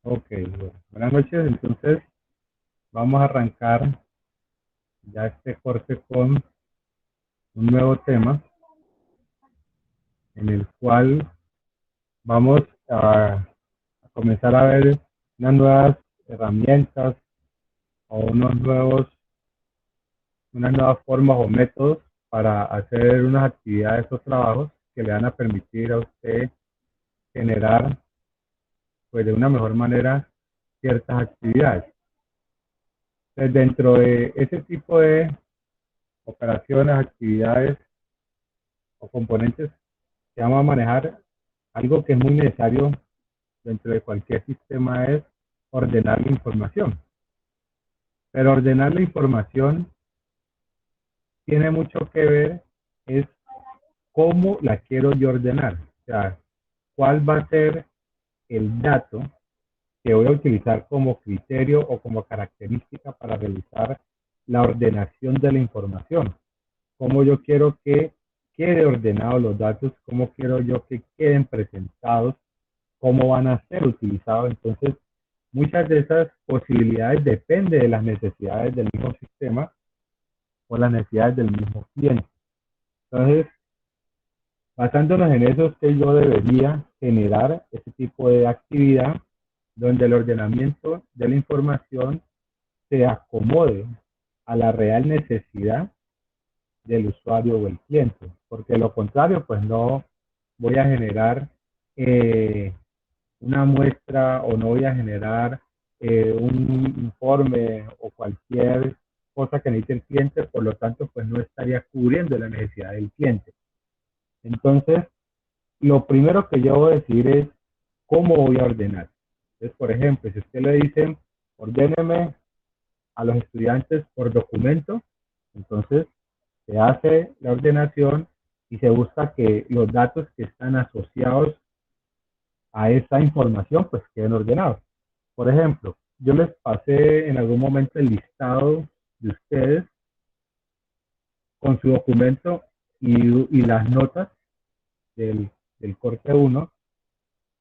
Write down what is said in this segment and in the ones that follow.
Ok, bueno, buenas noches. Entonces, vamos a arrancar ya este corte con un nuevo tema en el cual vamos a comenzar a ver unas nuevas herramientas o unas nuevas formas o métodos para hacer unas actividades o trabajos que le van a permitir a usted generar, pues, de una mejor manera ciertas actividades. Entonces, dentro de ese tipo de operaciones, actividades o componentes que vamos a manejar, algo que es muy necesario dentro de cualquier sistema es ordenar la información. Pero ordenar la información tiene mucho que ver es cómo la quiero yo ordenar. O sea, cuál va a ser el dato que voy a utilizar como criterio o como característica para realizar la ordenación de la información. Cómo yo quiero que quede ordenados los datos, cómo quiero yo que queden presentados, cómo van a ser utilizados. Entonces, muchas de esas posibilidades dependen de las necesidades del mismo sistema o las necesidades del mismo cliente. Entonces, basándonos en eso, es que yo debería generar ese tipo de actividad donde el ordenamiento de la información se acomode a la real necesidad del usuario o el cliente, porque de lo contrario, pues no voy a generar eh, una muestra o no voy a generar un informe o cualquier cosa que necesite el cliente, por lo tanto, pues no estaría cubriendo la necesidad del cliente. Entonces, lo primero que yo voy a decir es cómo voy a ordenar. Entonces, por ejemplo, si usted le dice, ordéneme a los estudiantes por documento, entonces se hace la ordenación y se busca que los datos que están asociados a esa información pues queden ordenados. Por ejemplo, yo les pasé en algún momento el listado de ustedes con su documento y las notas del corte uno,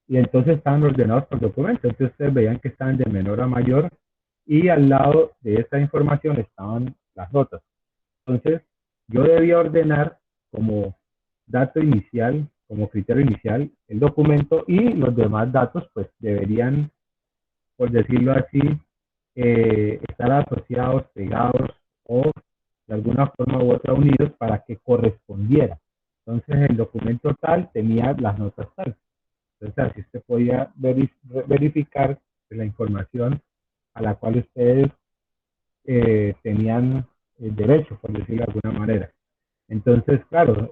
y entonces estaban ordenados por documento. Entonces ustedes veían que estaban de menor a mayor y al lado de esa información estaban las notas. Entonces yo debía ordenar como dato inicial, como criterio inicial, el documento, y los demás datos pues deberían, por decirlo así, estar asociados, pegados o de alguna forma u otra unidos para que correspondiera. Entonces el documento tal tenía las notas tal. Entonces así usted podía verificar la información a la cual ustedes tenían el derecho, por decirlo de alguna manera. Entonces, claro,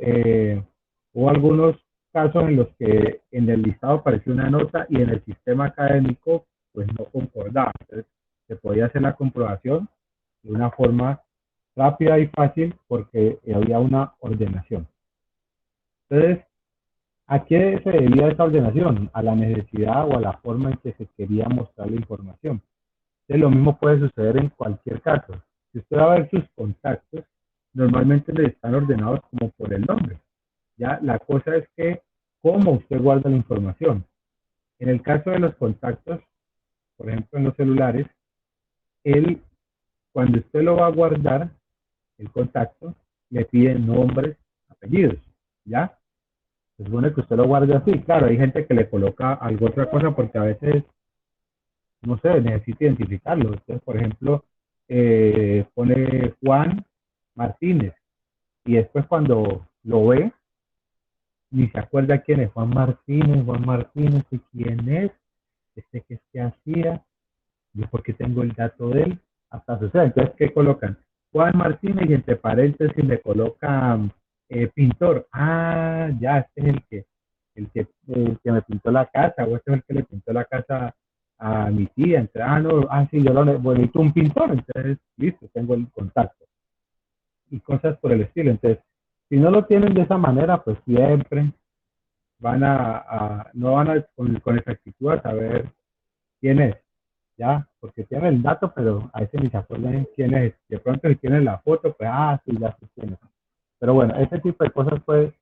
hubo algunos casos en los que en el listado apareció una nota y en el sistema académico pues no concordaba. Entonces, se podía hacer la comprobación de una forma rápida y fácil porque había una ordenación. Entonces, ¿a qué se debía esa ordenación? A la necesidad o a la forma en que se quería mostrar la información. Entonces, lo mismo puede suceder en cualquier caso. Si usted va a ver sus contactos, normalmente les están ordenados como por el nombre. Ya la cosa es que cómo usted guarda la información. En el caso de los contactos, por ejemplo en los celulares, él, cuando usted lo va a guardar, el contacto, le pide nombres, apellidos, ¿ya? Se supone que usted lo guarde así. Claro, hay gente que le coloca algo otra cosa porque a veces, no sé, necesita identificarlo. Entonces, por ejemplo, pone Juan Martínez y después cuando lo ve, ni se acuerda quién es Juan Martínez, ¿y quién es? Que es que hacía, yo porque tengo el dato de él, hasta sucede. Entonces, ¿qué colocan? Juan Martínez y entre paréntesis le colocan pintor. Ah, ya, este es el que me pintó la casa, o este es el que le pintó la casa a mi tía. Entonces, no, sí, yo lo necesito un pintor, entonces, listo, tengo el contacto y cosas por el estilo. Entonces, si no lo tienen de esa manera, pues siempre no van a con exactitud a saber quién es, ya, porque tienen el dato, pero a veces ni se acuerdan quién es. De pronto, si tienen la foto, pues, sí, ya sé quién es. Pero bueno, ese tipo de cosas, pues,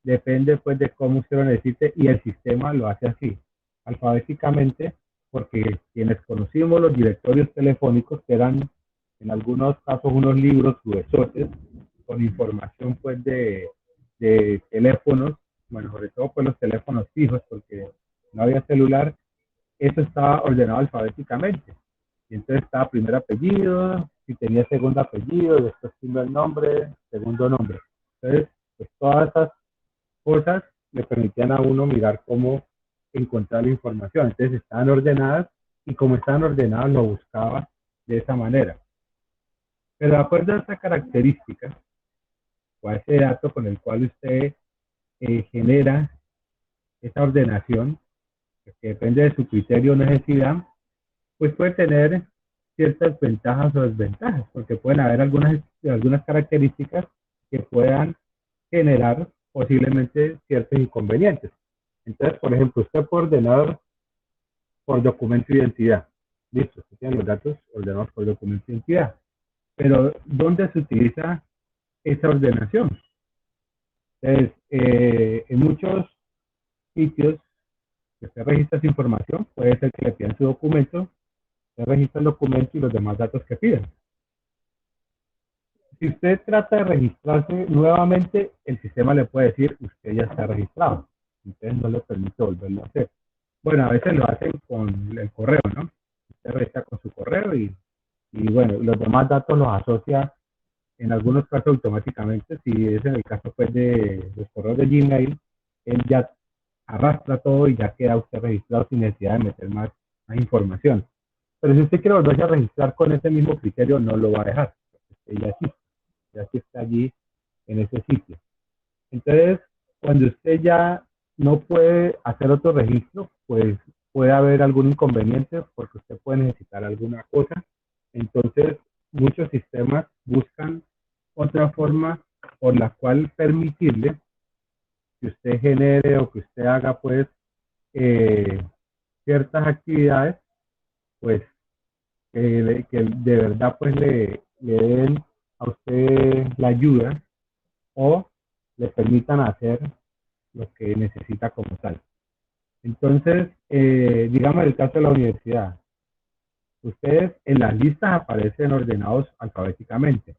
depende, pues, de cómo usted lo necesite y el sistema lo hace así, alfabéticamente, porque quienes conocimos los directorios telefónicos, que eran en algunos casos unos libros gruesotes con información pues de teléfonos, bueno, sobre todo pues los teléfonos fijos, porque no había celular, eso estaba ordenado alfabéticamente. Y entonces estaba primer apellido, si tenía segundo apellido, después primer nombre, segundo nombre. Entonces, pues todas esas cosas le permitían a uno mirar cómo encontrar la información. Entonces estaban ordenadas y como estaban ordenadas lo buscaba de esa manera. Pero de acuerdo a esa característica o a ese dato con el cual usted genera esa ordenación, que depende de su criterio o necesidad, pues puede tener ciertas ventajas o desventajas, porque pueden haber algunas características que puedan generar posiblemente ciertos inconvenientes. Entonces, por ejemplo, usted puede ordenar por documento de identidad. Listo, usted tiene los datos ordenados por documento de identidad. Pero, ¿dónde se utiliza esa ordenación? Entonces, en muchos sitios que usted registra esa información, puede ser que le pidan su documento, usted registra el documento y los demás datos que piden. Si usted trata de registrarse nuevamente, el sistema le puede decir, usted ya está registrado. Entonces no le permite volverlo a hacer. Bueno, a veces lo hacen con el correo, ¿no? Usted registra con su correo y bueno, los demás datos los asocia en algunos casos automáticamente. Si es en el caso pues de los correos de Gmail, él ya arrastra todo y ya queda usted registrado sin necesidad de meter más información. Pero si usted quiere volverse a registrar con ese mismo criterio, no lo va a dejar. Usted ya sí está allí en ese sitio. Entonces, cuando usted ya no puede hacer otro registro, pues puede haber algún inconveniente porque usted puede necesitar alguna cosa. Entonces, muchos sistemas buscan otra forma por la cual permitirle que usted genere o que usted haga pues eh, ciertas actividades, pues que de verdad pues le den a usted la ayuda o le permitan hacer lo que necesita como tal. Entonces, digamos el caso de la universidad. Ustedes en las listas aparecen ordenados alfabéticamente.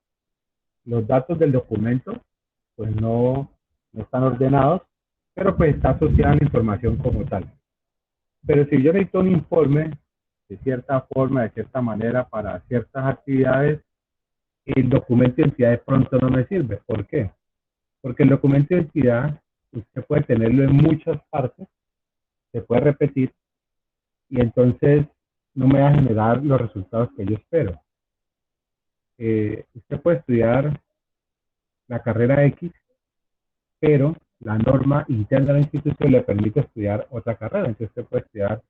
Los datos del documento, pues no están ordenados, pero pues está asociada la información como tal. Pero si yo necesito un informe de cierta forma, de cierta manera, para ciertas actividades, el documento de identidad de pronto no me sirve. ¿Por qué? Porque el documento de identidad usted puede tenerlo en muchas partes, se puede repetir y entonces no me va a generar los resultados que yo espero. Usted puede estudiar la carrera X, pero la norma interna de la institución le permite estudiar otra carrera. Entonces usted puede estudiar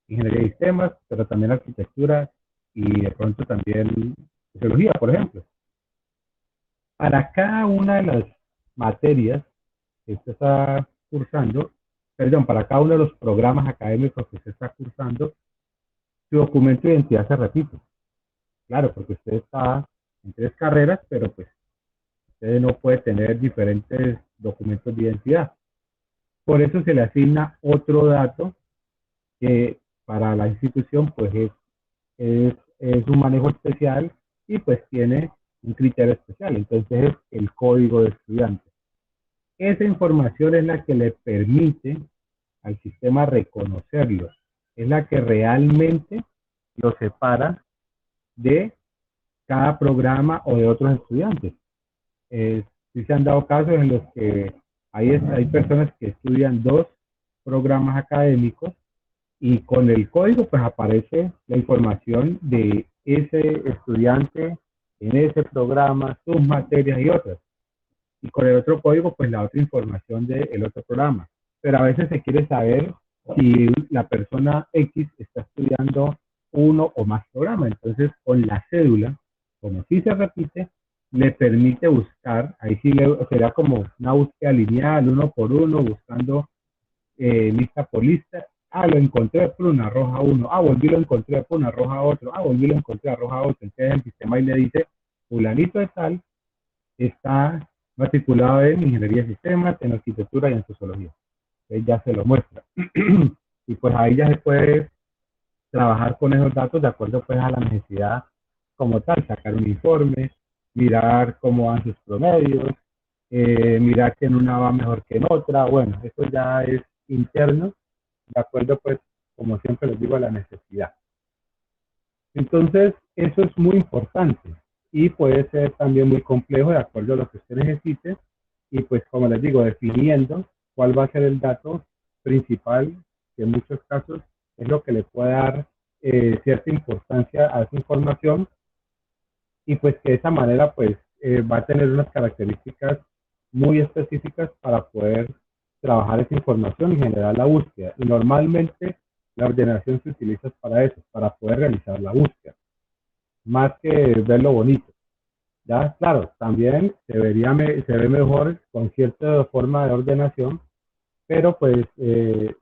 ingeniería de sistemas, pero también arquitectura y de pronto también sociología, por ejemplo. Para cada una de las materias que usted está cursando, perdón, para cada uno de los programas académicos que usted está cursando, su documento de identidad se repite. Claro, porque usted está en 3 carreras, pero pues usted no puede tener diferentes documentos de identidad. Por eso se le asigna otro dato que para la institución pues es un manejo especial y pues tiene un criterio especial. Entonces es el código de estudiante. Esa información es la que le permite al sistema reconocerlos. Es la que realmente lo separa de cada programa o de otros estudiantes. Sí se han dado casos en los que hay personas que estudian 2 programas académicos y con el código pues aparece la información de ese estudiante en ese programa, sus materias y otras. Y con el otro código pues la otra información del otro programa. Pero a veces se quiere saber si la persona X está estudiando uno o más programas. Entonces con la cédula, como si se repite, le permite buscar, ahí sí será como una búsqueda lineal, uno por uno, buscando lista por lista. Ah, lo encontré, plum, arroja uno. Ah, volví, lo encontré, plum, arroja otro. Ah, volví, lo encontré, arroja otro. Entonces el sistema ahí le dice, fulanito de tal está matriculado en ingeniería de sistemas, en arquitectura y en sociología. Entonces ya se lo muestra. Y pues ahí ya se puede trabajar con esos datos de acuerdo pues a la necesidad como tal, sacar un informe, mirar cómo van sus promedios, mirar que en una va mejor que en otra, bueno, eso ya es interno, de acuerdo pues, como siempre les digo, a la necesidad. Entonces, eso es muy importante y puede ser también muy complejo de acuerdo a lo que usted necesite y pues como les digo, definiendo cuál va a ser el dato principal, que en muchos casos es lo que le puede dar cierta importancia a esa información y pues que de esa manera pues va a tener unas características muy específicas para poder trabajar esa información y generar la búsqueda. Y normalmente la ordenación se utiliza para eso, para poder realizar la búsqueda, más que verlo bonito. Ya, claro, también se ve mejor con cierta forma de ordenación, pero pues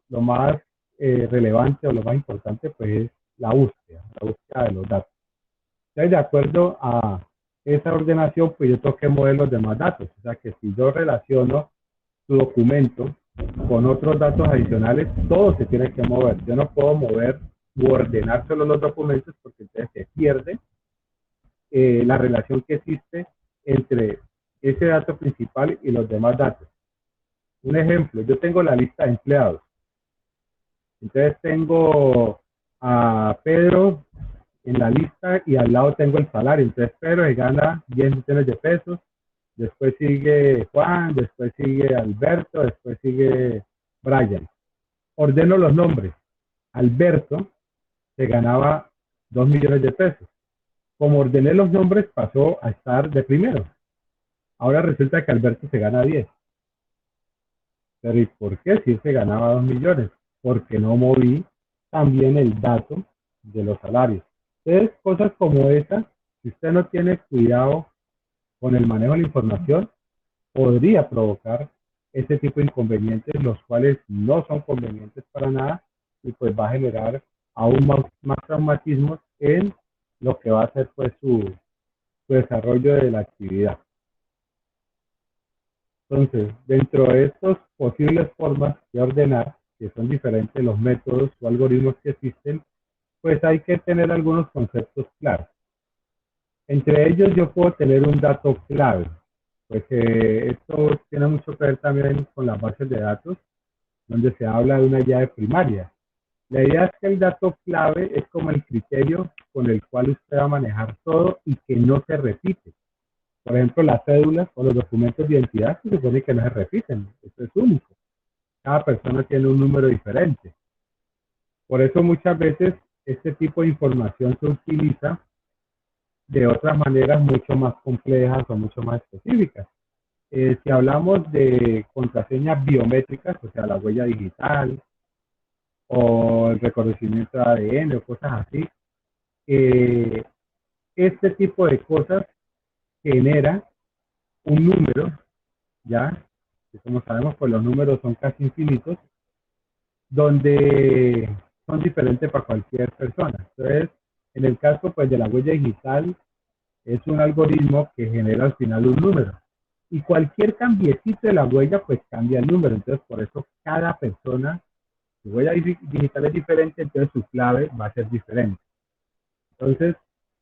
lo más relevante o lo más importante pues es la búsqueda de los datos. Entonces, de acuerdo a esa ordenación, pues yo tengo que mover los demás datos. O sea que si yo relaciono tu documento con otros datos adicionales, todo se tiene que mover. Yo no puedo mover u ordenar solo los documentos porque entonces se pierde la relación que existe entre ese dato principal y los demás datos. Un ejemplo, yo tengo la lista de empleados. Entonces tengo a Pedro en la lista y al lado tengo el salario. Entonces Pedro se gana 10 millones de pesos, después sigue Juan, después sigue Alberto, después sigue Brian. Ordeno los nombres. Alberto se ganaba 2 millones de pesos. Como ordené los nombres, pasó a estar de primero. Ahora resulta que Alberto se gana 10. Pero ¿y por qué si él se ganaba 2 millones? Porque no moví también el dato de los salarios. Entonces, cosas como esas, si usted no tiene cuidado con el manejo de la información, podría provocar ese tipo de inconvenientes, los cuales no son convenientes para nada y pues va a generar aún más traumatismos en lo que va a ser pues su desarrollo de la actividad. Entonces, dentro de estas posibles formas de ordenar, que son diferentes los métodos o algoritmos que existen, pues hay que tener algunos conceptos claros. Entre ellos yo puedo tener un dato clave, pues esto tiene mucho que ver también con las bases de datos, donde se habla de una llave primaria. La idea es que el dato clave es como el criterio con el cual usted va a manejar todo y que no se repite. Por ejemplo, las cédulas o los documentos de identidad se supone que no se repiten, esto es único. Cada persona tiene un número diferente. Por eso muchas veces este tipo de información se utiliza de otras maneras mucho más complejas o mucho más específicas. Si hablamos de contraseñas biométricas, o sea, la huella digital o el reconocimiento de ADN o cosas así, eh, este tipo de cosas genera un número, ya, que como sabemos, pues los números son casi infinitos, donde son diferentes para cualquier persona. Entonces, en el caso pues de la huella digital, es un algoritmo que genera al final un número. Y cualquier cambiecito de la huella, pues cambia el número. Entonces, por eso cada persona, su huella digital es diferente, entonces su clave va a ser diferente. Entonces,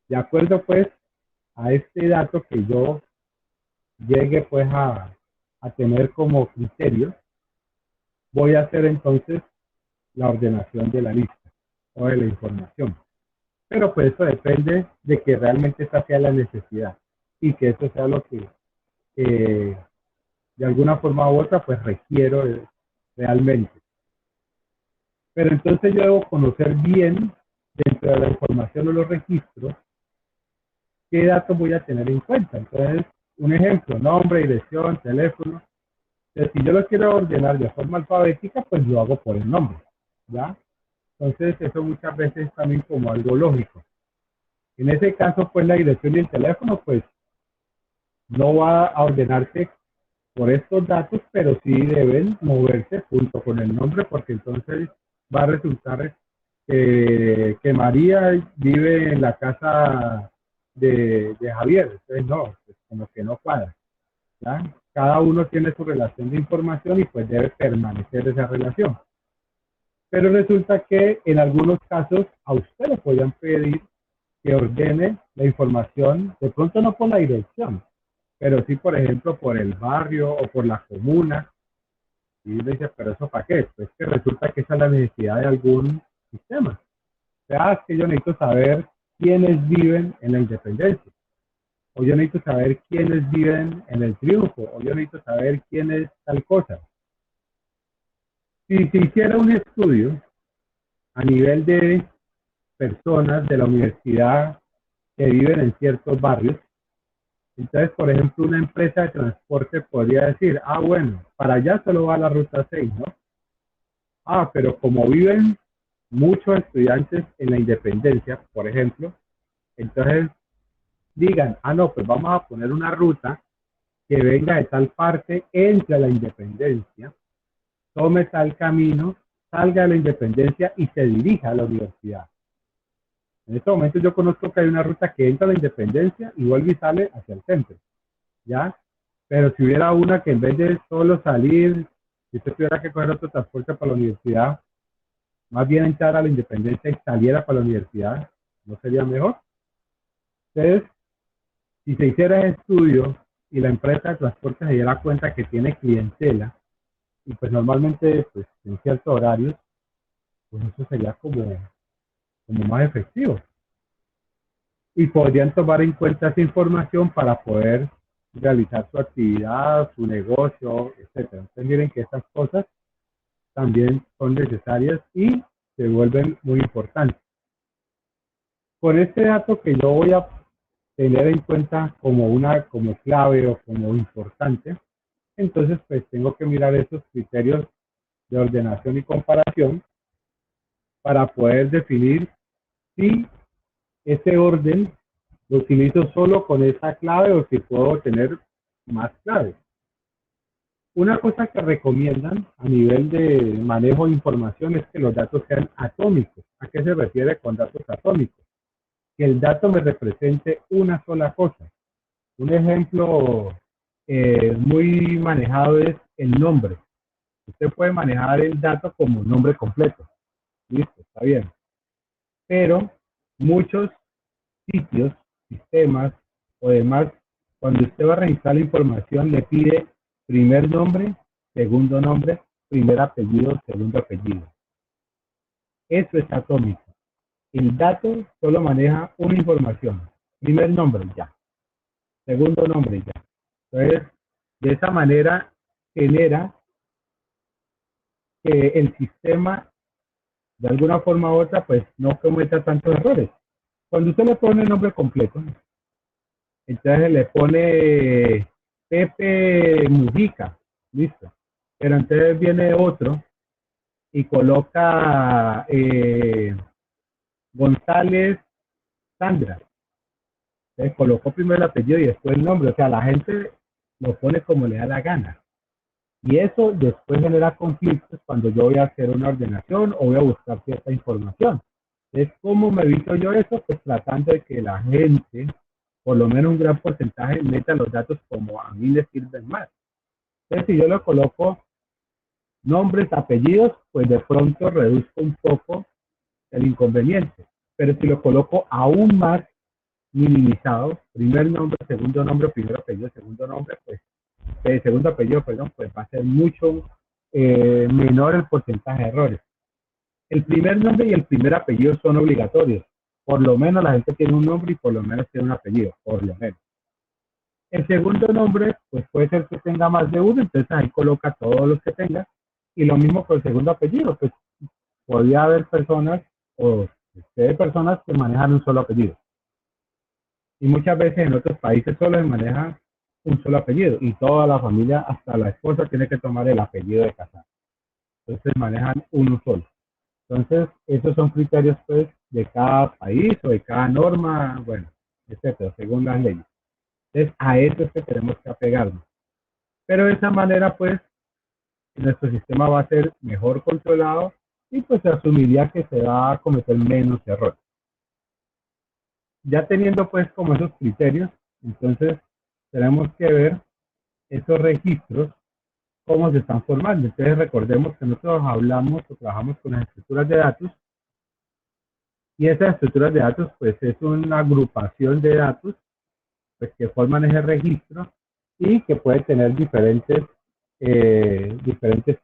de acuerdo pues a este dato que yo llegue pues a tener como criterio, voy a hacer entonces la ordenación de la lista o de la información. Pero pues eso depende de que realmente esa sea la necesidad y que eso sea lo que eh, de alguna forma u otra pues requiero realmente. Pero entonces yo debo conocer bien dentro de la información o los registros qué datos voy a tener en cuenta. Entonces, un ejemplo, nombre, dirección, teléfono. Entonces, si yo lo quiero ordenar de forma alfabética, pues lo hago por el nombre, ¿ya? Entonces, eso muchas veces es también como algo lógico. En ese caso, pues la dirección y el teléfono, pues no va a ordenarse por estos datos, pero sí deben moverse junto con el nombre, porque entonces va a resultar que María vive en la casa de Javier. Entonces, no, pues como que no cuadra. ¿Ya? Cada uno tiene su relación de información y pues debe permanecer esa relación. Pero resulta que en algunos casos a usted le podían pedir que ordene la información, de pronto no por la dirección, pero sí, por ejemplo, por el barrio o por la comuna. Y le dice, pero ¿eso para qué? Pues que resulta que esa es la necesidad de algún sistema. O sea, es que yo necesito saber quiénes viven en la independencia, o yo necesito saber quiénes viven en el triunfo, o yo necesito saber quién es tal cosa. Si se hiciera un estudio a nivel de personas de la universidad que viven en ciertos barrios, entonces, por ejemplo, una empresa de transporte podría decir, ah, bueno, para allá solo va la ruta 6, ¿no? Ah, pero como viven muchos estudiantes en la independencia, por ejemplo, entonces digan, ah, no, pues vamos a poner una ruta que venga de tal parte, entre a la independencia, tome tal camino, salga de la independencia y se dirija a la universidad. En este momento yo conozco que hay una ruta que entra a la independencia y vuelve y sale hacia el centro, ¿ya? Pero si hubiera una que en vez de solo salir, si usted tuviera que coger otro transporte para la universidad, más bien entrar a la independencia y saliera para la universidad, ¿no sería mejor? Entonces, si se hiciera ese estudio y la empresa de transporte se diera cuenta que tiene clientela, y pues normalmente pues, en ciertos horarios, pues eso sería como más efectivo. Y podrían tomar en cuenta esa información para poder realizar su actividad, su negocio, etcétera. Entonces miren que estas cosas también son necesarias y se vuelven muy importantes. Con este dato que yo voy a tener en cuenta como clave o como importante, entonces pues tengo que mirar esos criterios de ordenación y comparación para poder definir si ese orden lo utilizo solo con esa clave o si puedo tener más claves. Una cosa que recomiendan a nivel de manejo de información es que los datos sean atómicos. ¿A qué se refiere con datos atómicos? Que el dato me represente una sola cosa. Un ejemplo muy manejado es el nombre. Usted puede manejar el dato como nombre completo. Listo, está bien. Pero muchos sitios, sistemas o demás, cuando usted va a registrar la información, le pide primer nombre, primer apellido, segundo apellido. Eso es atómico. El dato solo maneja una información. Primer nombre, ya. Segundo nombre, ya. Entonces, de esa manera genera que el sistema, de alguna forma u otra, pues no cometa tantos errores. Cuando usted le pone el nombre completo, entonces le pone Pepe Mujica, listo. Pero entonces viene otro y coloca González Sandra. Entonces colocó primero el apellido y después el nombre. O sea, la gente lo pone como le da la gana. Y eso después genera conflictos cuando yo voy a hacer una ordenación o voy a buscar cierta información. Entonces, ¿cómo me evito yo eso? Pues tratando de que la gente, por lo menos un gran porcentaje, meta los datos como a mí les sirven más. Entonces, si yo le coloco nombres, apellidos, pues de pronto reduzco un poco el inconveniente. Pero si lo coloco aún más minimizado, primer nombre, segundo nombre, primer apellido, segundo nombre, pues segundo apellido, perdón, pues va a ser mucho menor el porcentaje de errores. El primer nombre y el primer apellido son obligatorios. Por lo menos la gente tiene un nombre y por lo menos tiene un apellido, por lo menos. El segundo nombre, pues puede ser que tenga más de uno, entonces ahí coloca todos los que tenga. Y lo mismo con el segundo apellido, pues podría haber personas o personas que manejan un solo apellido. Y muchas veces en otros países solo se maneja un solo apellido y toda la familia, hasta la esposa, tiene que tomar el apellido de casado. Entonces manejan uno solo. Entonces, esos son criterios pues de cada país o de cada norma, bueno, etcétera, según las leyes. Entonces, a eso es que tenemos que apegarnos. Pero de esa manera, pues, nuestro sistema va a ser mejor controlado y pues se asumiría que se va a cometer menos errores. Ya teniendo pues como esos criterios, entonces tenemos que ver esos registros cómo se están formando. Entonces recordemos que nosotros hablamos o trabajamos con las estructuras de datos y esas estructuras de datos pues es una agrupación de datos pues, que forman ese registro y que puede tener diferentes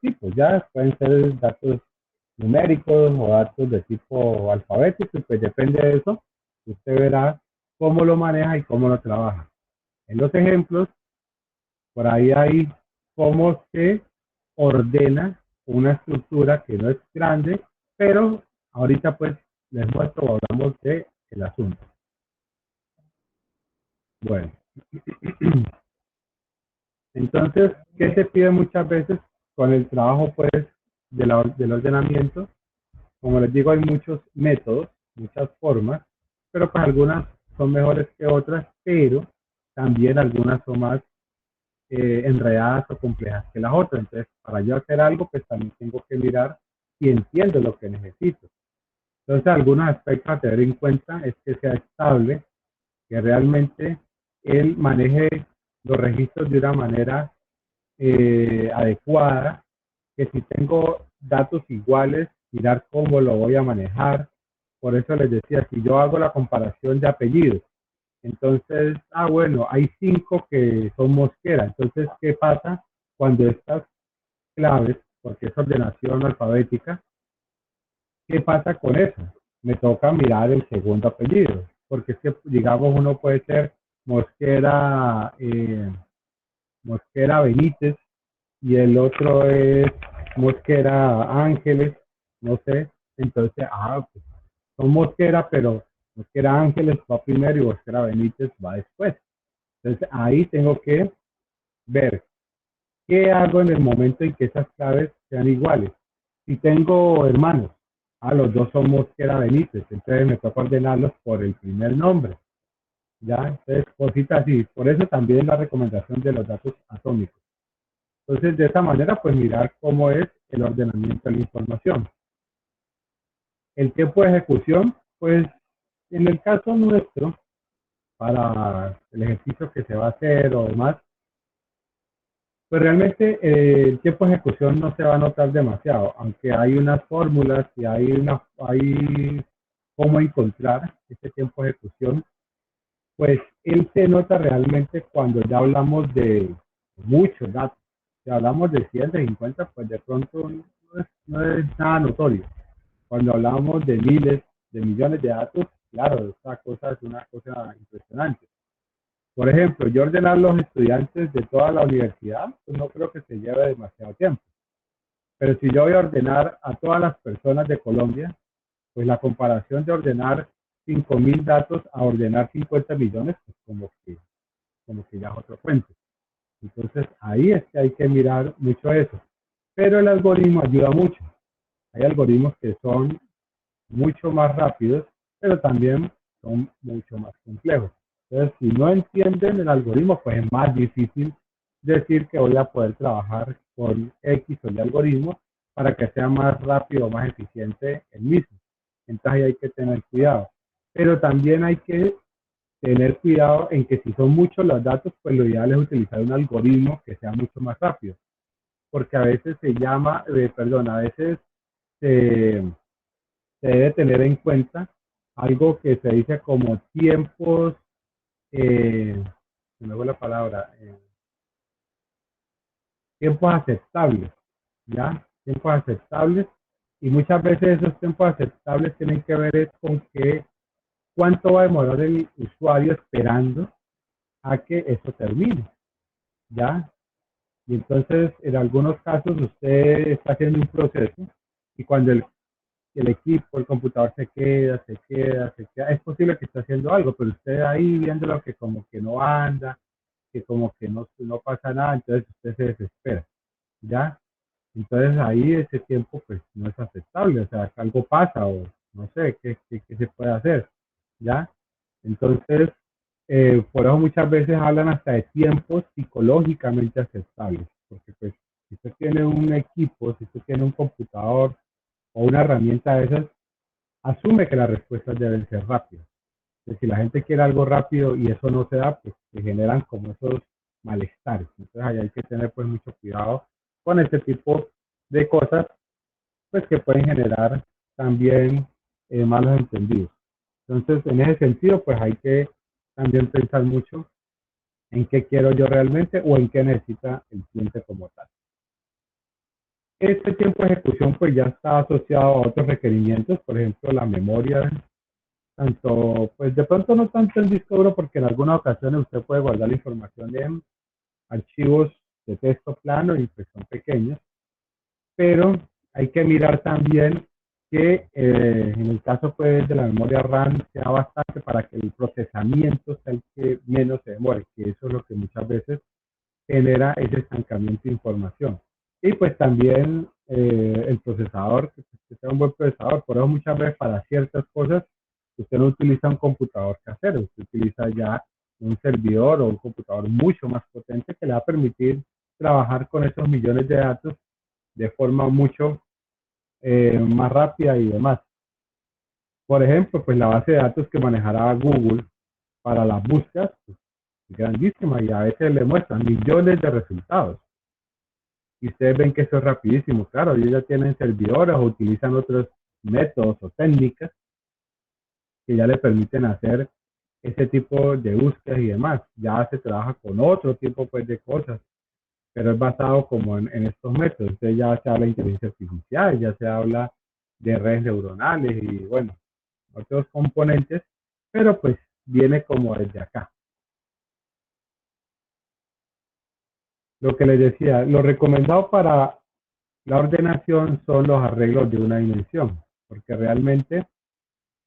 tipos. Ya pueden ser datos numéricos o datos de tipo alfabético y pues depende de eso, usted verá cómo lo maneja y cómo lo trabaja. En los ejemplos, por ahí hay cómo se ordena una estructura que no es grande, pero ahorita pues les muestro o hablamos de el asunto. Bueno, entonces, ¿qué se pide muchas veces con el trabajo pues del ordenamiento? Como les digo, hay muchos métodos, muchas formas, pero pues algunas son mejores que otras, pero también algunas son más enredadas o complejas que las otras. Entonces, para yo hacer algo, pues también tengo que mirar si entiendo lo que necesito. Entonces, algunos aspectos a tener en cuenta es que sea estable, que realmente él maneje los registros de una manera adecuada, que si tengo datos iguales, mirar cómo lo voy a manejar. Por eso les decía, si yo hago la comparación de apellidos, entonces, bueno, hay 5 que son Mosquera. Entonces, ¿qué pasa cuando estas claves, porque es ordenación alfabética, qué pasa con eso? Me toca mirar el segundo apellido, porque es que, digamos, uno puede ser Mosquera, Mosquera Benítez y el otro es Mosquera Ángeles, no sé. Entonces, pues son Mosquera, pero Mosquera Ángeles va primero y Mosquera Benítez va después. Entonces, ahí tengo que ver qué hago en el momento en que esas claves sean iguales. Si tengo hermanos, los dos son Mosquera Benítez, entonces me toca ordenarlos por el primer nombre. Ya, entonces, cositas así. Por eso también la recomendación de los datos atómicos. Entonces, de esta manera, pues mirar cómo es el ordenamiento de la información. El tiempo de ejecución, pues en el caso nuestro, para el ejercicio que se va a hacer o demás, pues realmente el tiempo de ejecución no se va a notar demasiado, aunque hay unas fórmulas y hay cómo encontrar ese tiempo de ejecución, pues él se nota realmente cuando ya hablamos de muchos datos. Si hablamos de 100, de 50, pues de pronto no es nada notorio. Cuando hablamos de miles, de millones de datos, claro, esta cosa es una cosa impresionante. Por ejemplo, yo ordenar los estudiantes de toda la universidad, pues no creo que se lleve demasiado tiempo. Pero si yo voy a ordenar a todas las personas de Colombia, pues la comparación de ordenar 5.000 datos a ordenar 50 millones, pues como que ya es otro cuento. Entonces ahí es que hay que mirar mucho eso. Pero el algoritmo ayuda mucho. Hay algoritmos que son mucho más rápidos, pero también son mucho más complejos. Entonces, si no entienden el algoritmo, pues es más difícil decir que voy a poder trabajar con X o Y algoritmo para que sea más rápido o más eficiente el mismo. Entonces ahí hay que tener cuidado. Pero también hay que tener cuidado en que si son muchos los datos, pues lo ideal es utilizar un algoritmo que sea mucho más rápido. Porque a veces a veces se, se debe tener en cuenta algo que se dice como tiempos, se me fue la palabra, tiempos aceptables, ¿ya? Tiempos aceptables. Y muchas veces esos tiempos aceptables tienen que ver es con que cuánto va a demorar el usuario esperando a que eso termine, ¿ya? Y entonces, en algunos casos, usted está haciendo un proceso y cuando el equipo, el computador se queda, es posible que esté haciendo algo, pero usted ahí viéndolo que como que no anda, que como que no pasa nada, entonces usted se desespera, ¿ya? Entonces ahí ese tiempo pues no es aceptable, o sea, que algo pasa o no sé qué se puede hacer, ¿ya? Entonces, por eso muchas veces hablan hasta de tiempos psicológicamente aceptables, porque pues si usted tiene un equipo, si usted tiene un computador o una herramienta de esas, asume que las respuestas deben ser rápidas. Entonces, si la gente quiere algo rápido y eso no se da, pues se generan como esos malestares. Entonces ahí hay que tener pues mucho cuidado con este tipo de cosas, pues que pueden generar también malos entendidos. Entonces, en ese sentido, pues hay que también pensar mucho en qué quiero yo realmente o en qué necesita el cliente como tal. Este tiempo de ejecución pues ya está asociado a otros requerimientos, por ejemplo, la memoria, tanto, pues de pronto no tanto en disco duro, porque en algunas ocasiones usted puede guardar la información en archivos de texto plano y pues son pequeños, pero hay que mirar también que en el caso pues de la memoria RAM sea bastante para que el procesamiento sea el que menos se demore, que eso es lo que muchas veces genera ese estancamiento de información. Y pues también el procesador, que sea un buen procesador, por eso muchas veces para ciertas cosas usted no utiliza un computador casero, usted utiliza ya un servidor o un computador mucho más potente que le va a permitir trabajar con esos millones de datos de forma mucho más rápida y demás. Por ejemplo, pues la base de datos que manejará Google para las búsquedas pues, es grandísima y a veces le muestran millones de resultados. Y ustedes ven que eso es rapidísimo. Claro, ellos ya tienen servidores o utilizan otros métodos o técnicas que ya le permiten hacer ese tipo de búsquedas y demás. Ya se trabaja con otro tipo pues, de cosas, pero es basado como en estos métodos. Entonces ya se habla de inteligencia artificial, ya se habla de redes neuronales y bueno, otros componentes, pero pues viene como desde acá. Lo que les decía, lo recomendado para la ordenación son los arreglos de una dimensión, porque realmente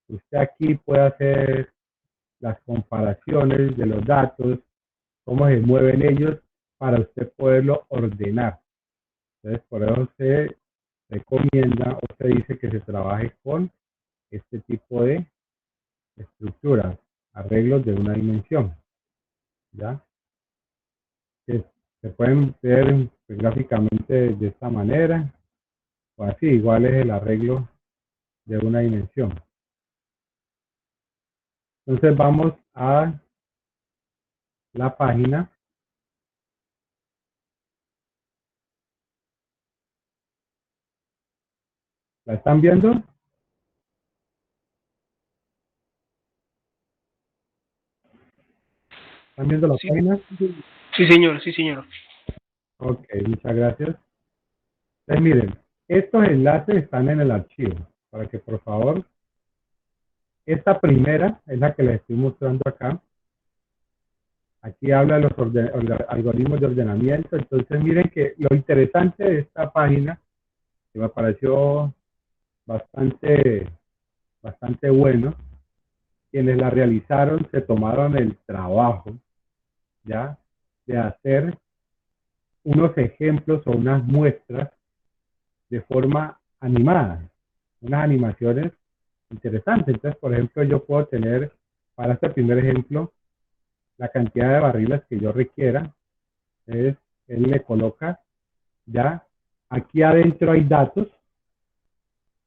usted aquí puede hacer las comparaciones de los datos, cómo se mueven ellos, para usted poderlo ordenar. Entonces, por eso se recomienda o se dice que se trabaje con este tipo de estructuras, arreglos de una dimensión, ¿ya? Que se pueden ver gráficamente de esta manera, o así, igual es el arreglo de una dimensión. Entonces vamos a la página. ¿La están viendo? ¿Están viendo la Sí, página? sí, señor, sí, señor. Ok, muchas gracias. Entonces miren, estos enlaces están en el archivo, para que por favor, esta primera es la que les estoy mostrando acá. Aquí habla de los algoritmos de ordenamiento. Entonces miren que lo interesante de esta página, que me pareció bastante, bastante bueno, quienes la realizaron se tomaron el trabajo, ¿ya? De hacer unos ejemplos o unas muestras de forma animada, unas animaciones interesantes. Entonces, por ejemplo, yo puedo tener para este primer ejemplo la cantidad de barriles que yo requiera. Es, él me coloca ya, aquí adentro hay datos,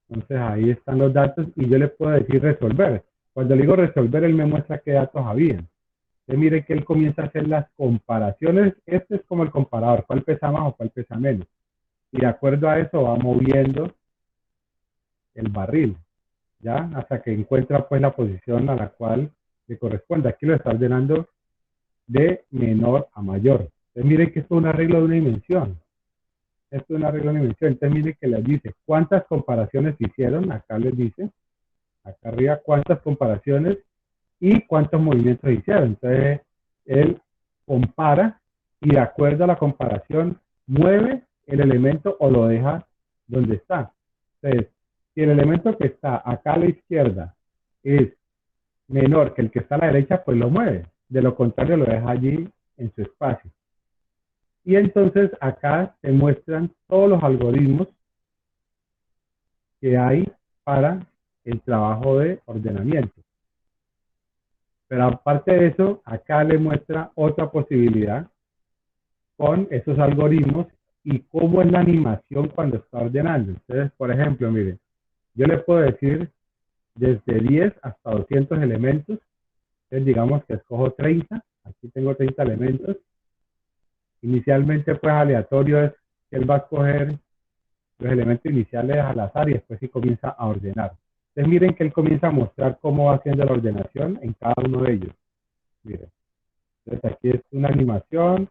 entonces ahí están los datos y yo le puedo decir resolver. Cuando le digo resolver, él me muestra qué datos habían. Entonces mire que él comienza a hacer las comparaciones. Este es como el comparador, cuál pesa más o cuál pesa menos. Y de acuerdo a eso va moviendo el barril, ¿ya? Hasta que encuentra pues la posición a la cual le corresponde. Aquí lo está ordenando de menor a mayor. Entonces mire que esto es un arreglo de una dimensión. Esto es un arreglo de una dimensión. Entonces mire que les dice cuántas comparaciones hicieron. Acá les dice, acá arriba, cuántas comparaciones y cuántos movimientos hicieron. Entonces él compara y de acuerdo a la comparación mueve el elemento o lo deja donde está. Entonces, si el elemento que está acá a la izquierda es menor que el que está a la derecha, pues lo mueve. De lo contrario, lo deja allí en su espacio. Y entonces acá se muestran todos los algoritmos que hay para el trabajo de ordenamiento. Pero aparte de eso, acá le muestra otra posibilidad con esos algoritmos y cómo es la animación cuando está ordenando. Entonces, por ejemplo, miren, yo le puedo decir desde 10 hasta 200 elementos. Entonces, digamos que escojo 30. Aquí tengo 30 elementos. Inicialmente, pues aleatorio es que él va a escoger los elementos iniciales al azar y después sí comienza a ordenar. Entonces miren que él comienza a mostrar cómo va haciendo la ordenación en cada uno de ellos. Miren, entonces aquí es una animación,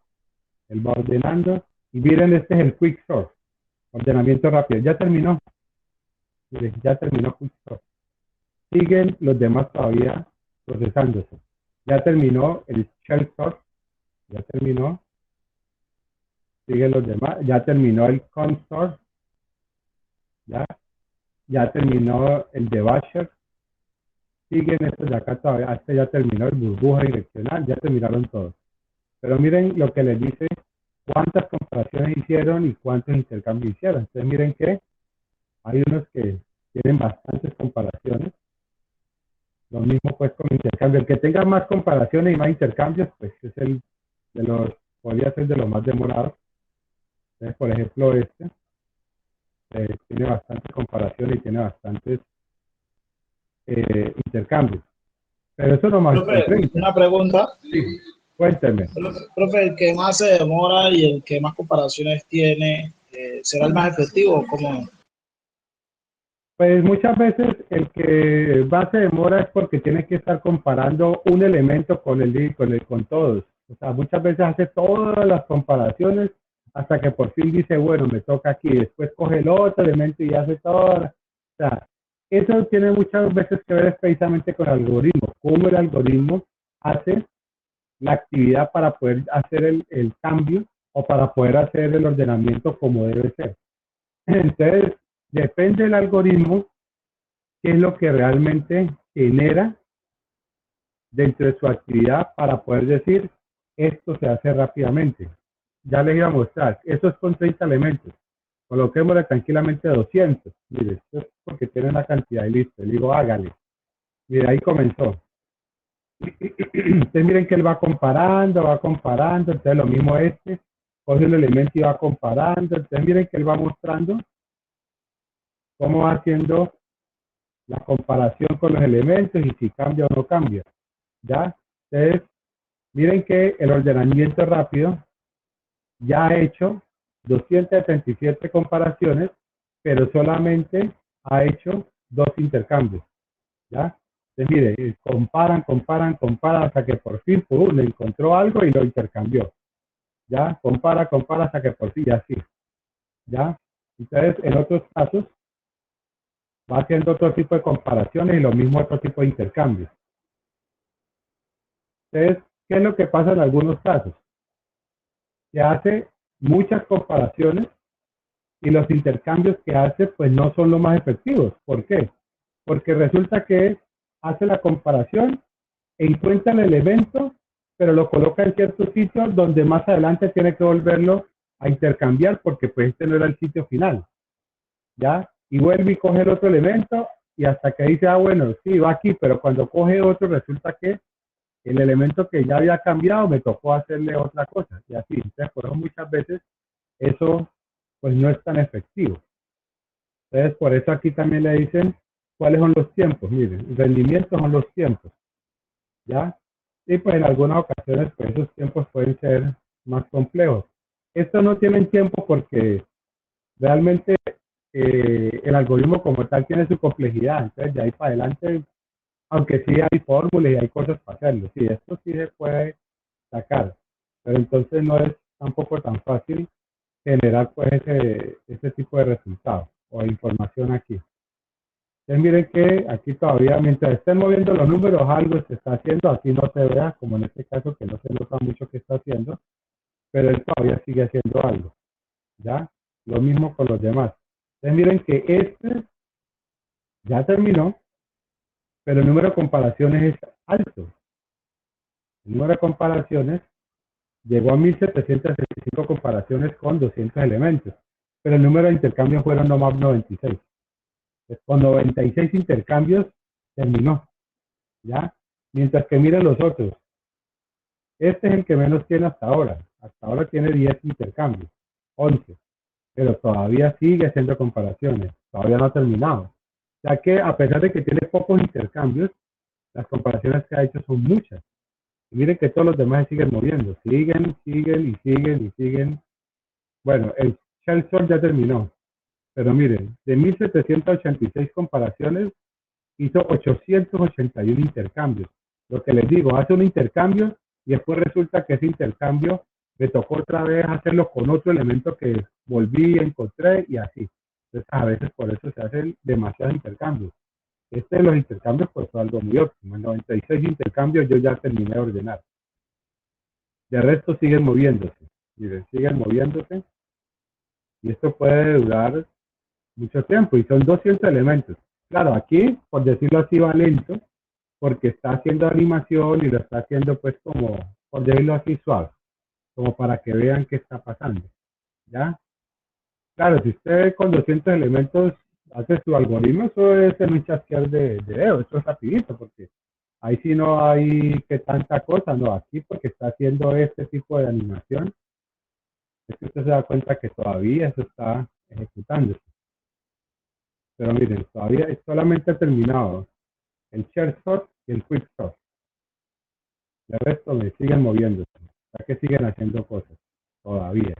él va ordenando, y miren, este es el Quick Sort, ordenamiento rápido. Ya terminó, miren, ya terminó Quick Sort. Siguen los demás todavía procesándose. Ya terminó el Shell Sort, ya terminó. Siguen los demás, ya terminó el Consort, ya terminó el de Basher. Siguen estos de acá todavía, este ya terminó el burbuja direccional, ya terminaron todos. Pero miren lo que les dice, cuántas comparaciones hicieron y cuántos intercambios hicieron. Entonces miren que hay unos que tienen bastantes comparaciones. Lo mismo pues con intercambios. El que tenga más comparaciones y más intercambios, pues es el de los, podría ser de los más demorados. Entonces, por ejemplo, este tiene bastantes comparaciones y tiene bastantes intercambios. Pero eso nomás Profe, está 30. una pregunta. Sí, cuénteme. Profe, el que más se demora y el que más comparaciones tiene, ¿será el más efectivo o cómo? Pues muchas veces el que más se demora es porque tiene que estar comparando un elemento con todos. O sea, muchas veces hace todas las comparaciones hasta que por fin dice, bueno, me toca aquí. Después coge el otro elemento y hace todas. O sea, eso tiene muchas veces que ver precisamente con el algoritmo. Cómo el algoritmo hace la actividad para poder hacer el cambio o para poder hacer el ordenamiento como debe ser. Entonces, depende del algoritmo qué es lo que realmente genera dentro de su actividad para poder decir esto se hace rápidamente. Ya les iba a mostrar, eso es con 30 elementos. Coloquémosle tranquilamente 200. Mire, esto es porque tiene una cantidad y listo. Le digo, hágale. Mire, ahí comenzó. Entonces miren que él va comparando, entonces lo mismo coge un elemento y va comparando, entonces miren que él va mostrando cómo va haciendo la comparación con los elementos y si cambia o no cambia, ¿ya? Entonces, miren que el ordenamiento rápido ya ha hecho 277 comparaciones, pero solamente ha hecho 2 intercambios, ¿ya? Entonces, mire, comparan hasta que por fin le encontró algo y lo intercambió, ¿ya? Compara hasta que por fin, y así, ¿ya? Entonces, en otros casos, va haciendo otro tipo de comparaciones y lo mismo otro tipo de intercambios. Entonces, ¿qué es lo que pasa en algunos casos? Que hace muchas comparaciones y los intercambios que hace pues no son los más efectivos. ¿Por qué? Porque resulta que hace la comparación, encuentra el elemento, pero lo coloca en cierto sitio donde más adelante tiene que volverlo a intercambiar porque pues este no era el sitio final, ¿ya? Y vuelve y coge el otro elemento y hasta que dice, ah, bueno, sí, va aquí, pero cuando coge otro resulta que el elemento que ya había cambiado me tocó hacerle otra cosa y así. Entonces, por eso muchas veces eso pues no es tan efectivo. Entonces, por eso aquí también le dicen cuáles son los tiempos. Miren, rendimientos son los tiempos, ¿ya? Y pues en algunas ocasiones pues esos tiempos pueden ser más complejos. Estos no tienen tiempo porque realmente el algoritmo como tal tiene su complejidad. Entonces, de ahí para adelante, aunque sí hay fórmulas y hay cosas para hacerlo, sí, esto sí se puede sacar, pero entonces no es tampoco tan fácil generar pues ese tipo de resultados o de información aquí. Entonces miren que aquí todavía, mientras estén moviendo los números, algo se está haciendo, así no se vea, como en este caso que no se nota mucho que está haciendo, pero él todavía sigue haciendo algo, ¿ya? Lo mismo con los demás. Entonces miren que este ya terminó, pero el número de comparaciones es alto. El número de comparaciones llegó a 1765 comparaciones con 200 elementos, pero el número de intercambios fueron nomás 96. Con 96 intercambios terminó, ¿ya? Mientras que miren los otros. Este es el que menos tiene hasta ahora. Hasta ahora tiene 10 intercambios, 11, pero todavía sigue haciendo comparaciones, todavía no ha terminado. Ya que a pesar de que tiene pocos intercambios, las comparaciones que ha hecho son muchas. Y miren que todos los demás se siguen moviendo, siguen y siguen. Bueno, el Shell Sort ya terminó. Pero miren, de 1786 comparaciones, hizo 881 intercambios. Lo que les digo, hace un intercambio y después resulta que ese intercambio me tocó otra vez hacerlo con otro elemento que volví, encontré y así. Entonces, a veces por eso se hacen demasiados intercambios. Este de los intercambios pues fue algo muy óptimo. En 96 intercambios yo ya terminé de ordenar. De resto siguen moviéndose. Miren, siguen moviéndose. Y esto puede durar mucho tiempo. Y son 200 elementos. Claro, aquí, por decirlo así, va lento. Porque está haciendo animación y lo está haciendo pues como, por decirlo así, suave. Como para que vean qué está pasando. ¿Ya? Claro, si usted con 200 elementos hace su algoritmo, eso es en un chasquear de dedo, eso es rapidito, porque ahí sí no hay que tanta cosa, no, aquí porque está haciendo este tipo de animación, es que usted se da cuenta que todavía eso está ejecutándose. Pero miren, todavía es solamente terminado el share sort y el quick sort. El resto me siguen moviéndose, o sea que siguen haciendo cosas todavía.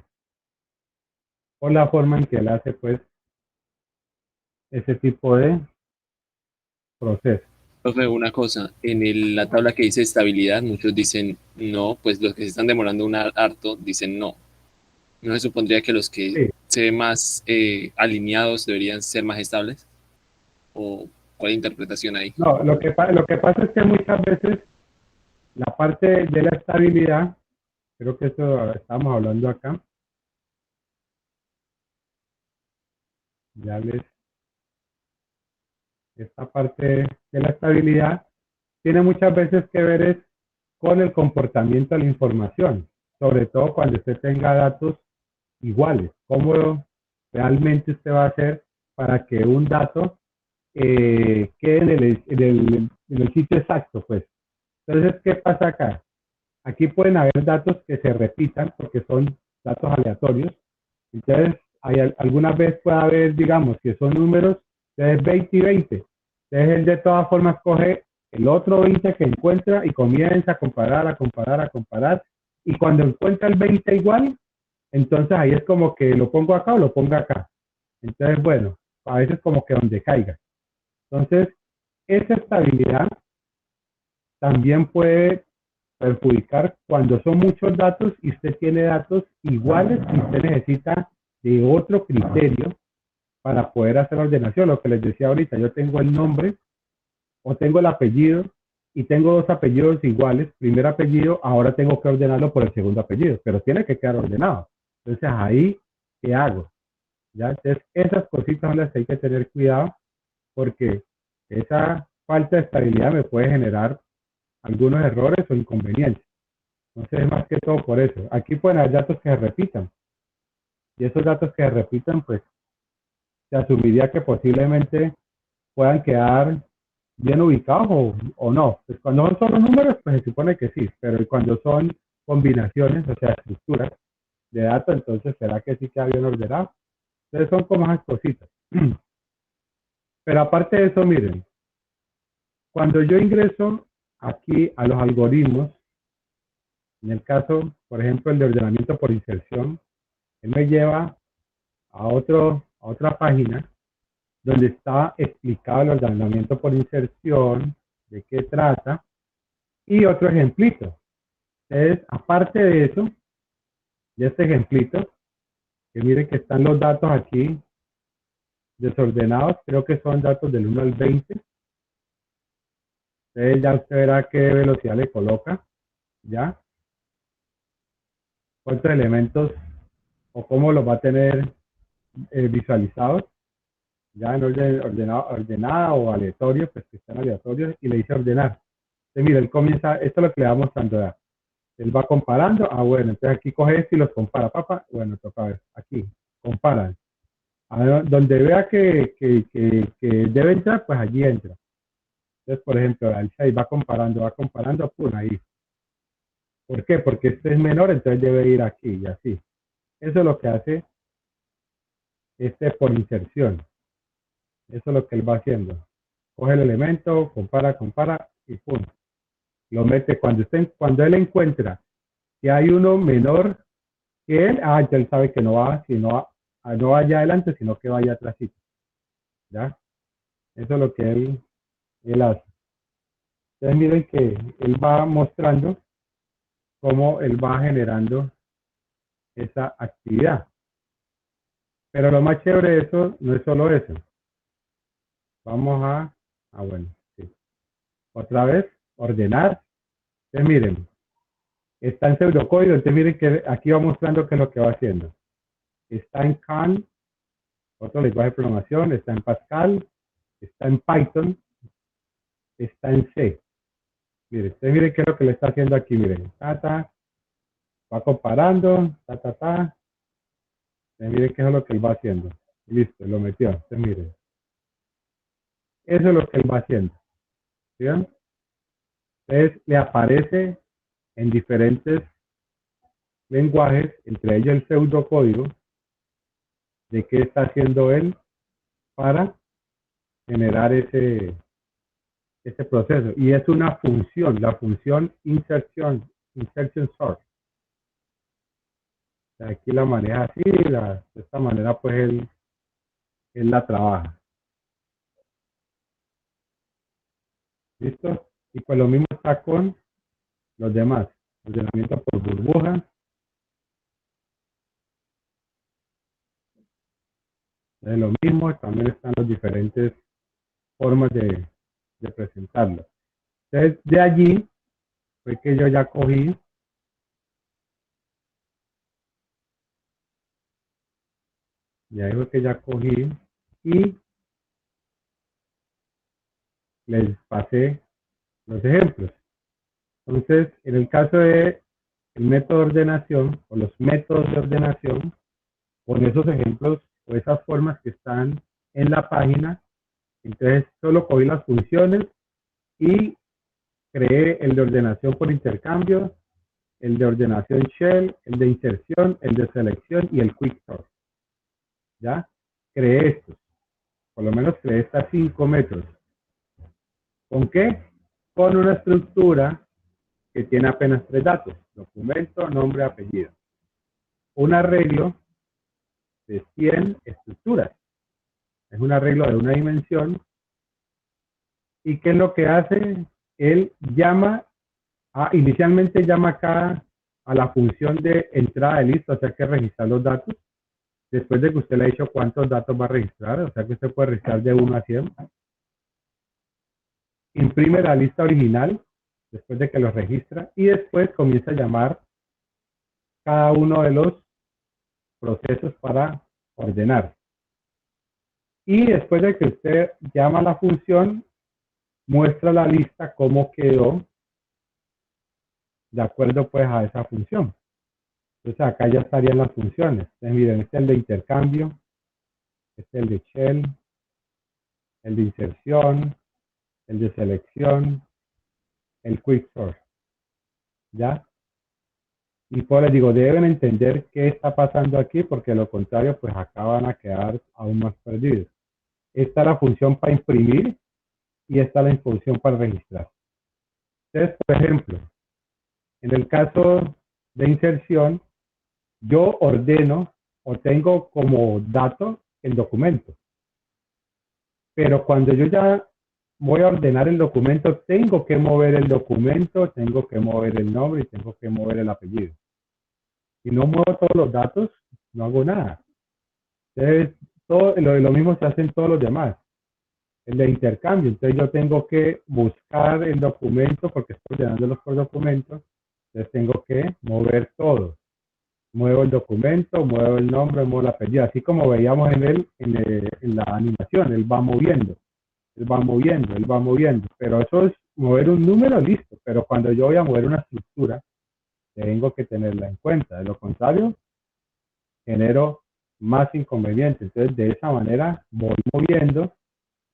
Por la forma en que él hace pues ese tipo de proceso. Profe, una cosa, la tabla que dice estabilidad, muchos dicen no, pues los que se están demorando un harto dicen no. ¿No se supondría que los que Sí. se ven más alineados deberían ser más estables? ¿O cuál interpretación hay? No, lo que pasa es que muchas veces la parte de la estabilidad, creo que eso estamos hablando acá, ya les, esta parte de la estabilidad tiene muchas veces que ver es con el comportamiento de la información, sobre todo cuando usted tenga datos iguales, cómo realmente usted va a hacer para que un dato quede en el sitio exacto, pues. Entonces, ¿qué pasa acá? Aquí pueden haber datos que se repitan porque son datos aleatorios. Entonces, algunas veces puede haber, digamos, que son números de 20 y 20. Entonces, él de todas formas coge el otro 20 que encuentra y comienza a comparar, a comparar, a comparar. Y cuando encuentra el 20 igual, entonces ahí es como que lo pongo acá o lo pongo acá. Entonces, bueno, a veces como que donde caiga. Entonces, esa estabilidad también puede perjudicar cuando son muchos datos y usted tiene datos iguales y usted necesita de otro criterio para poder hacer la ordenación. Lo que les decía ahorita, yo tengo el nombre o tengo el apellido y tengo dos apellidos iguales, primer apellido, ahora tengo que ordenarlo por el segundo apellido, pero tiene que quedar ordenado. Entonces ahí, ¿qué hago? ¿Ya? Entonces esas cositas son las que hay que tener cuidado porque esa falta de estabilidad me puede generar algunos errores o inconvenientes. Entonces es más que todo por eso. Aquí pueden haber datos que se repitan. Y esos datos que se repitan, pues se asumiría que posiblemente puedan quedar bien ubicados o no. Pues cuando son solo números, pues se supone que sí. Pero cuando son combinaciones, o sea, estructuras de datos, entonces será que sí queda bien ordenado. Entonces son como esas cositas. Pero aparte de eso, miren, cuando yo ingreso aquí a los algoritmos, en el caso, por ejemplo, el de ordenamiento por inserción, él me lleva a otra página donde está explicado el ordenamiento por inserción, de qué trata, y otro ejemplito. Entonces, aparte de eso, de este ejemplito, que miren que están los datos aquí desordenados, creo que son datos del 1 al 20. Entonces ya usted verá qué velocidad le coloca, ¿ya? Cuántos elementos o cómo los va a tener visualizados, ya en orden ordenada o aleatorio, pues que están aleatorios, y le dice ordenar. Entonces, mira, él comienza, esto es lo que le va mostrando, ¿verdad? Él va comparando, bueno, entonces aquí coge esto y los compara, papá, bueno, toca ver, aquí, comparan. A ver, donde vea que debe entrar, pues allí entra. Entonces, por ejemplo, ahí va comparando, pum, ahí. ¿Por qué? Porque este es menor, entonces debe ir aquí y así. Eso es lo que hace este por inserción. Eso es lo que él va haciendo. Coge el elemento, compara y pum. Lo mete cuando él encuentra que hay uno menor que él, entonces él sabe que no va, sino no vaya adelante, sino que vaya atrásito. ¿Ya? Eso es lo que él hace. Entonces miren que él va mostrando cómo él va generando esa actividad. Pero lo más chévere de eso no es solo eso. Vamos bueno, sí. Otra vez, ordenar. Entonces miren, está en pseudocódigo, entonces miren que aquí va mostrando qué es lo que va haciendo. Está en Can, otro lenguaje de programación, está en Pascal, está en Python, está en C. Miren, entonces miren qué es lo que le está haciendo aquí, miren. Va comparando, Entonces miren qué es lo que él va haciendo. Listo, lo metió. Entonces miren. Eso es lo que él va haciendo. ¿Sí ven? Entonces le aparece en diferentes lenguajes, entre ellos el pseudocódigo, de qué está haciendo él para generar ese proceso. Y es una función, la función insertion sort. Aquí la maneja así, de esta manera pues él la trabaja. ¿Listo? Y pues lo mismo está con los demás. Ordenamiento por burbujas. Es lo mismo, también están las diferentes formas de presentarlo. Entonces, de allí fue que yo ya cogí y les pasé los ejemplos. Entonces, en el caso de el método de ordenación o los métodos de ordenación, con esos ejemplos o esas formas que están en la página, entonces solo cogí las funciones y creé el de ordenación por intercambio, el de ordenación shell, el de inserción, el de selección y el quick sort. ¿Ya? Creé estos. Por lo menos creé estas 5 métodos. ¿Con qué? Con una estructura que tiene apenas 3 datos. Documento, nombre, apellido. Un arreglo de 100 estructuras. Es un arreglo de una dimensión. ¿Y qué es lo que hace? Él inicialmente llama acá a la función de entrada de lista, o sea que registrar los datos. Después de que usted le ha dicho cuántos datos va a registrar, o sea que usted puede registrar de 1 a 100. Imprime la lista original, después de que lo registra, y después comienza a llamar cada uno de los procesos para ordenar. Y después de que usted llama la función, muestra la lista cómo quedó de acuerdo pues a esa función. Entonces acá ya estarían las funciones. Entonces miren, este es el de intercambio, este es el de shell, el de inserción, el de selección, el quick sort. ¿Ya? Y pues les digo, deben entender qué está pasando aquí, porque de lo contrario, pues acá van a quedar aún más perdidos. Esta es la función para imprimir y esta es la función para registrar. Entonces, por ejemplo, en el caso de inserción, yo ordeno o tengo como dato el documento. Pero cuando yo ya voy a ordenar el documento, tengo que mover el documento, tengo que mover el nombre y tengo que mover el apellido. Si no muevo todos los datos, no hago nada. Entonces, lo mismo se hace en todos los demás. El de intercambio, entonces yo tengo que buscar el documento porque estoy ordenándolos por documentos. Entonces tengo que mover todo. Muevo el documento, muevo el nombre, muevo el apellido. Así como veíamos en la animación, él va moviendo. Él va moviendo, él va moviendo. Pero eso es mover un número, listo. Pero cuando yo voy a mover una estructura, tengo que tenerla en cuenta. De lo contrario, genero más inconvenientes. Entonces, de esa manera voy moviendo,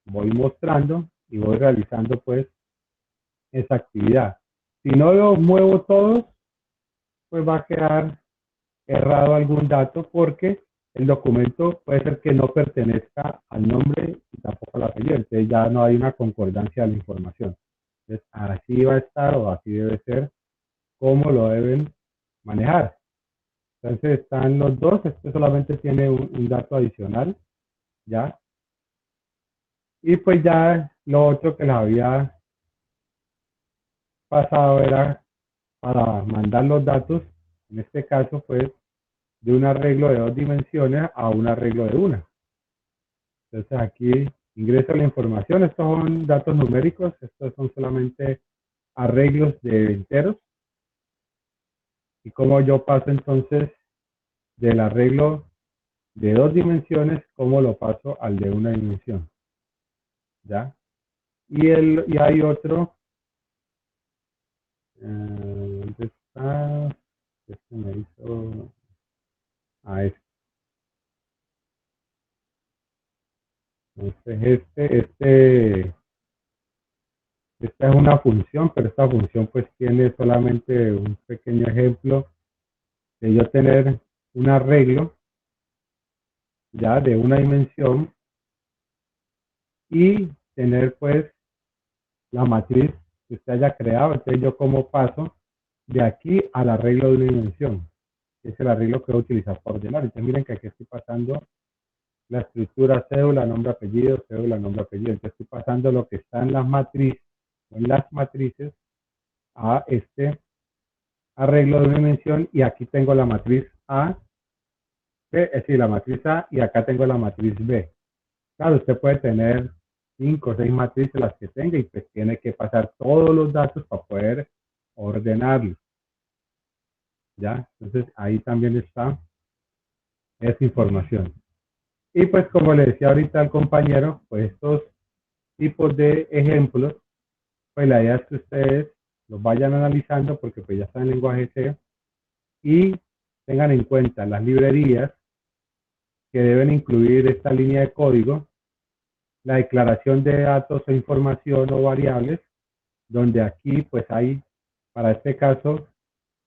voy mostrando y voy realizando pues esa actividad. Si no lo muevo todos, pues va a quedar errado algún dato porque el documento puede ser que no pertenezca al nombre y tampoco al apellido. Entonces ya no hay una concordancia de la información. Entonces, así va a estar o así debe ser como lo deben manejar. Entonces están los dos, este solamente tiene un dato adicional, ¿ya? Y pues ya lo otro que les había pasado era para mandar los datos, en este caso pues de un arreglo de 2 dimensiones a un arreglo de una. Entonces aquí ingreso la información, estos son datos numéricos, estos son solamente arreglos de enteros. Y como yo paso entonces del arreglo de 2 dimensiones, cómo lo paso al de una dimensión, ¿ya? Y hay otro, ¿dónde está? Este me hizo, este. Entonces esta es una función, pero esta función pues tiene solamente un pequeño ejemplo de yo tener un arreglo ya de una dimensión y tener pues la matriz que usted haya creado. Entonces yo como paso de aquí al arreglo de una dimensión, que es el arreglo que voy a utilizar para ordenar. Entonces miren que aquí estoy pasando la estructura cédula, nombre, apellido, cédula, nombre, apellido. Entonces estoy pasando lo que está en las matrices a este arreglo de una dimensión y aquí tengo la matriz A, B, es decir, la matriz A y acá tengo la matriz B. Claro, usted puede tener 5 o 6 matrices las que tenga y pues tiene que pasar todos los datos para poder ordenarlos. ¿Ya? Entonces ahí también está esa información. Y pues como le decía ahorita al compañero, pues estos tipos de ejemplos, pues la idea es que ustedes los vayan analizando porque pues ya está en lenguaje C y tengan en cuenta las librerías que deben incluir esta línea de código, la declaración de datos o información o variables, donde aquí pues hay, para este caso,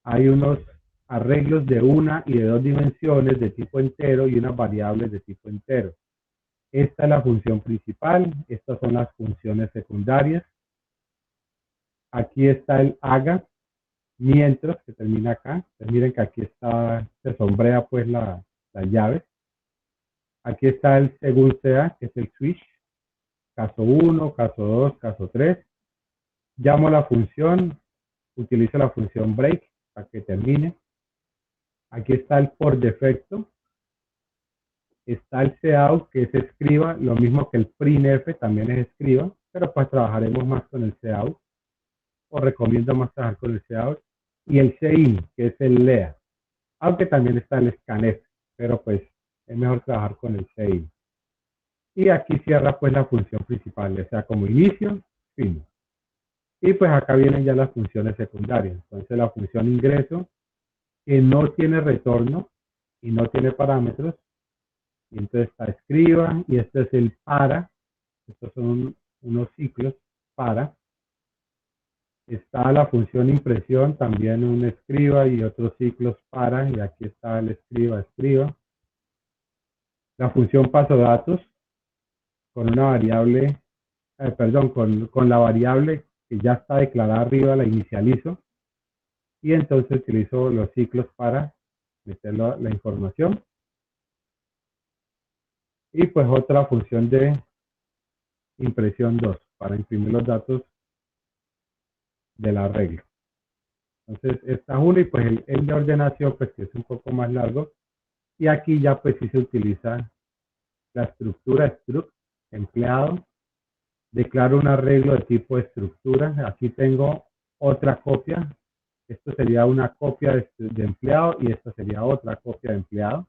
hay unos arreglos de una y de 2 dimensiones de tipo entero y unas variables de tipo entero. Esta es la función principal, estas son las funciones secundarias. Aquí está el haga, mientras, que termina acá. Entonces miren que aquí está, se sombrea pues la llave. Aquí está el según sea, que es el switch. Caso 1, caso 2, caso 3. Llamo a la función, utilizo la función break para que termine. Aquí está el por defecto. Está el cout, que es escriba, lo mismo que el printf, también es escriba, pero pues trabajaremos más con el cout, o recomiendo más trabajar con el cout. Y el cin, que es el lea, aunque también está el scanf, pero pues es mejor trabajar con el cin. Y aquí cierra pues la función principal, o sea, como inicio, fin. Y pues acá vienen ya las funciones secundarias. Entonces la función ingreso, que no tiene retorno y no tiene parámetros. Y entonces está escriba y este es el para. Estos son unos ciclos para. Está la función impresión, también un escriba y otros ciclos para. Y aquí está el escriba. La función paso datos con una variable, con la variable que ya está declarada arriba, la inicializo. Y entonces utilizo los ciclos para meter la información. Y pues otra función de impresión 2 para imprimir los datos del arreglo. Entonces esta es una y pues el de ordenación pues que es un poco más largo. Y aquí ya pues sí se utiliza la estructura struct empleado. Declaro un arreglo de tipo estructura. Aquí tengo otra copia. Esto sería una copia de empleado y esta sería otra copia de empleado.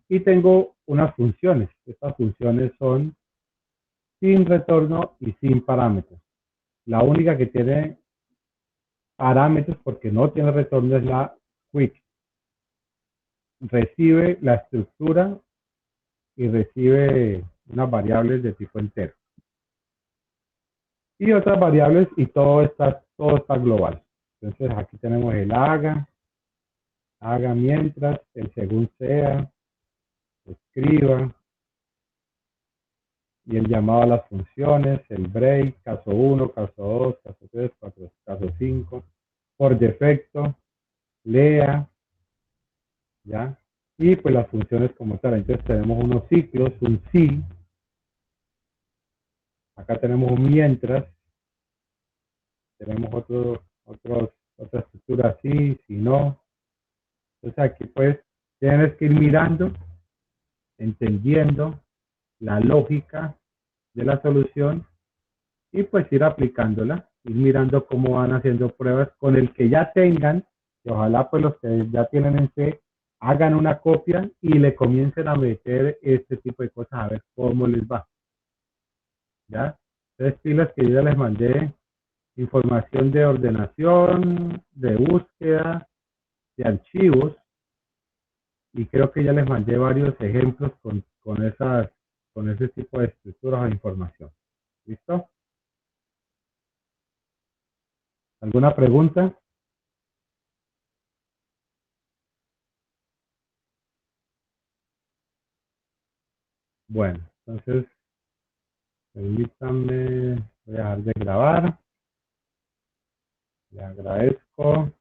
Y tengo unas funciones. Estas funciones son sin retorno y sin parámetros. La única que tiene parámetros porque no tiene retorno es la quick. Recibe la estructura y recibe unas variables de tipo entero. Y otras variables y todo está global. Entonces aquí tenemos el haga mientras, el según sea, escriba, y el llamado a las funciones, el break, caso 1, caso 2, caso 3, caso 5, por defecto, lea, ¿ya? Y pues las funciones como tal. Entonces tenemos unos ciclos, un si, acá tenemos un mientras, tenemos otra estructura así, si no. Entonces aquí pues tienes que ir mirando, entendiendo la lógica de la solución y pues ir aplicándola, ir mirando cómo van haciendo pruebas con el que ya tengan, y ojalá pues los que ya tienen en C hagan una copia y le comiencen a meter este tipo de cosas a ver cómo les va, ¿ya? Entonces pilas que yo ya les mandé información de ordenación, de búsqueda, de archivos, y creo que ya les mandé varios ejemplos con ese tipo de estructuras de información. ¿Listo? ¿Alguna pregunta? Bueno, entonces, permítanme, voy a dejar de grabar. Le agradezco.